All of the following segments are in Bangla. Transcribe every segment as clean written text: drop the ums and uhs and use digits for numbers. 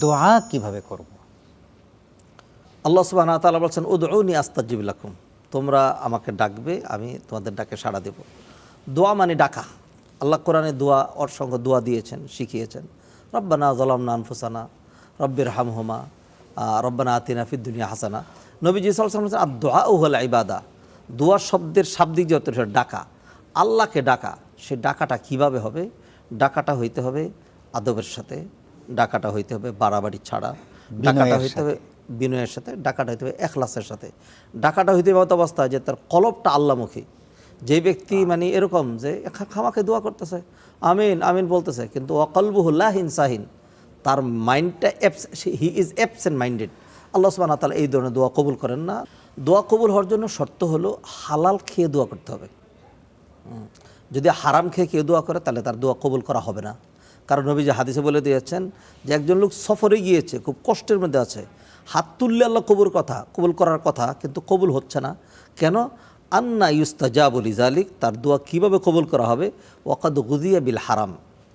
দোয়া কিভাবে করব? আল্লাহ সুবহানাহু ওয়া তাআলা বলছেন উদউনি আস্তাজিব লাকুম, তোমরা আমাকে ডাকবে, আমি তোমাদের ডাকে সাড়া দেব। দোয়া মানে ডাকা। আল্লাহ কোরআনে দোয়া অসংখ্য দোয়া দিয়েছেন, শিখিয়েছেন। রব্বানা যালামনা আনফুসানা রব্বির হামহুমা রব্বানা আতিনা ফিদ দুনিয়া হাসানা। নবীজি সাল্লাল্লাহু আলাইহি ওয়াসাল্লাম বলেছেন আদ-দুআ হুয়াল ইবাদা। দোয়া শব্দের শাব্দিক যে অর্থ সেটা ডাকা, আল্লাহকে ডাকা। সে ডাকাটা কিভাবে হবে? ডাকাটা হইতে হবে আদবের সাথে, ডাকাটা হইতে হবে বাড়াবাড়ি ছাড়া, ডাকাটা হইতে হবে বিনয়ের সাথে, ডাকাটা হইতে হবে এখলাসের সাথে, ডাকাটা হইতে হবে অবস্থায় যে তার কলবটা আল্লাহমুখী। যে ব্যক্তি মানে এরকম যে খামাকে দোয়া করতেছে, আমিন আমিন বলতেছে, কিন্তু ওয়াকলবুহু লাহিন সাহিন, তার মাইন্ডটা হি ইজ অ্যাবসেন্ট মাইন্ডেড, আল্লাহ সুবহানাহু ওয়া তাআলা এই ধরনের দোয়া কবুল করেন না। দোয়া কবুল হওয়ার জন্য শর্ত হলো হালাল খেয়ে দোয়া করতে হবে। যদি হারাম খেয়ে কেউ দোয়া করে তাহলে তার দোয়া কবুল করা হবে না। কারণ নবীজি হাদিসে বলে দিয়েছেন যে একজন লোক সফরে গিয়েছে, খুব কষ্টের মধ্যে আছে, হাত তুললে আল্লাহ কবুল করার কথা, কিন্তু কবুল হচ্ছে না। কেন? আন্না ইউস্তাজাবু লিযালিক, তার দোয়া কিভাবে কবুল করা হবে? ওয়াকাদ গুযিয়া বিল হারাম,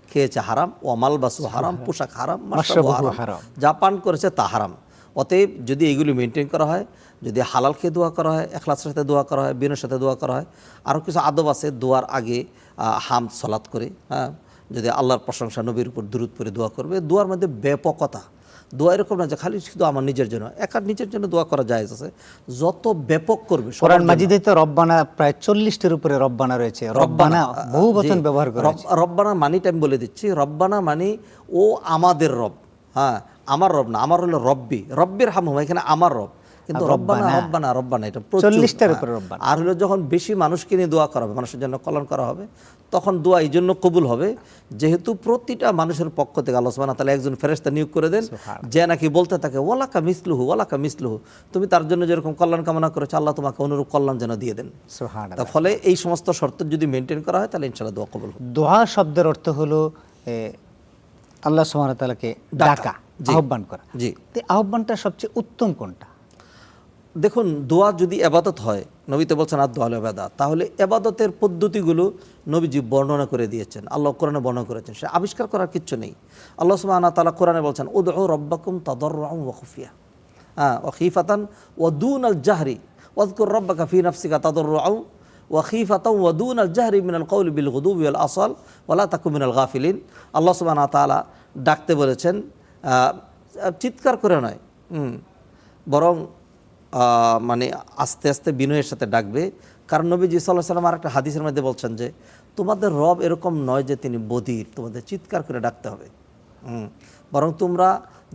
খেয়েছে হারাম, ও মালবাসু হারাম, পোশাক হারাম, মাশরাবু হারাম, যা পান করেছে তা হারাম। অতএব যদি এইগুলি মেনটেন করা হয়, যদি হালাল খেয়ে দোয়া করা হয়, এখলাসের সাথে দোয়া করা হয়, বিনয়ের সাথে দোয়া করা হয়, আরও কিছু আদব আছে দোয়ার আগে হামদ সালাত করে, হ্যাঁ, যদি আল্লাহর প্রশংসা, নবীর উপর দুরূদ পড়ে দোয়া করবে। দোয়ার মধ্যে ব্যাপকতা, দোয়া এরকম না যে খালি শুধু আমার নিজের জন্য, একার নিজের জন্য দোয়া করা জায়েজ আছে, যত ব্যাপক করবে। কোরআন মাজিদে তো রব্বানা প্রায় 40টির উপরে রব্বানা রয়েছে। রব্বানা বহু বচন ব্যবহার করা হয়েছে। রব্বানা মানিটা আমি বলে দিচ্ছি, রব্বানা মানে ও আমাদের রব, হ্যাঁ, আমার রব না, আমার হলো রব্বি, রব্বির হামহুমা, এখানে আমার রব, কিন্তু রব্বানা রব্বানা রব্বানা এটা 40টার উপরে রব্বানা। আর হলো যখন বেশি মানুষকে নিয়ে দোয়া করা হবে, মানুষের জন্য কল্যাণ করা হবে, তখন দোয়া এই জন্য কবুল হবে যেহেতু প্রতিটা মানুষের পক্ষ থেকে আল্লাহ সুবহানাহু ওয়া তাআলা একজন ফেরেশতা নিয়োগ করে দেন, যে নাকি বলতে থাকে ওয়ালাকা মিসলুহু ওয়ালাকা মিসলুহু, তুমি তার জন্য যেরকম কল্যাণ কামনা করেছো আল্লাহ তোমাকে অনুরূপ কল্যাণ যেন দিয়ে দেন। সুবহানাল্লাহ। তার ফলে এই সমস্ত শর্ত যদি মেনটেন করা হয় তাহলে ইনশাআল্লাহ দোয়া কবুল হবে। দোয়া শব্দের অর্থ হলো আল্লাহ সুবহানাহু ওয়া তাআলাকে ডাকা, আহ্বান করা। জি, তো আহ্বানটা সবচেয়ে উত্তম কোনটা? দেখুন, দোয়া যদি ইবাদত হয়, নবী তো বলছেন আদ-দুআ ইবাদা, তাহলে ইবাদতের পদ্ধতিগুলো নবীজি বর্ণনা করে দিয়েছেন, আল্লাহ কোরআনে বর্ণনা করেছেন, সে আবিষ্কার করার কিচ্ছু নেই। আল্লাহ সুবহানাহু ওয়া তাআলা কোরআনে বলছেন উদউ রাব্বাকুম তাদাররুআন ওয়া খুফিয়া, ওয়া খীফাতান ওয়া দুনাল জাহরি ওয়াযকুর রাব্বাকা ফি নাফসিকা তাদাররুআন ওয়া খীফাতান ওয়া দুনাল জাহরি মিনাল কওলি বিল গুদুবি ওয়াল আসাল ওয়া লা তাকুন মিনাল গাফিলিন। আল্লাহ সুবহানাহু ওয়া তাআলা ডাকতে বলেছেন, চিৎকার করে নয়, বরং মানে আস্তে আস্তে বিনয়ের সাথে ডাকবে। কারণ নবীজি সাল্লাল্লাহু আলাইহি ওয়াসাল্লাম আরেকটা হাদিসের মধ্যে বলছেন যে তোমাদের রব এরকম নয় যে তিনি বধির, তোমাদের চিৎকার করে ডাকতে হবে, বরং তোমরা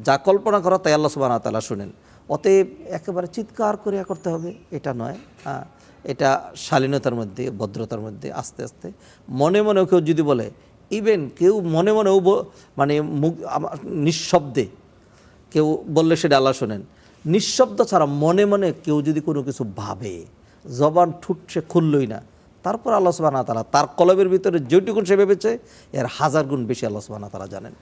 যা কল্পনা করো তাই আল্লাহ সুবহানাহু ওয়া তাআলা শুনেন। অতএব একেবারে চিৎকার করে করতে হবে এটা নয়, এটা শালীনতার মধ্যে, ভদ্রতার মধ্যে আস্তে আস্তে মনে মনেও কেউ যদি বলে, ইভেন কেউ মনে মনেও মানে মুখ নিঃশব্দে কেউ বললে সেটা আল্লাহ শোনেন। নিঃশব্দ ছাড়া মনে মনে কেউ যদি কোনো কিছু ভাবে, জবান ঠুট সে খুললই না, তারপর আল্লাহ সুবহানাহু ওয়া তাআলা তার কলবের ভিতরে যেটুকুন সে ভেবেছে এর 1000 গুণ বেশি আল্লাহ সুবহানাহু ওয়া তাআলা জানেন।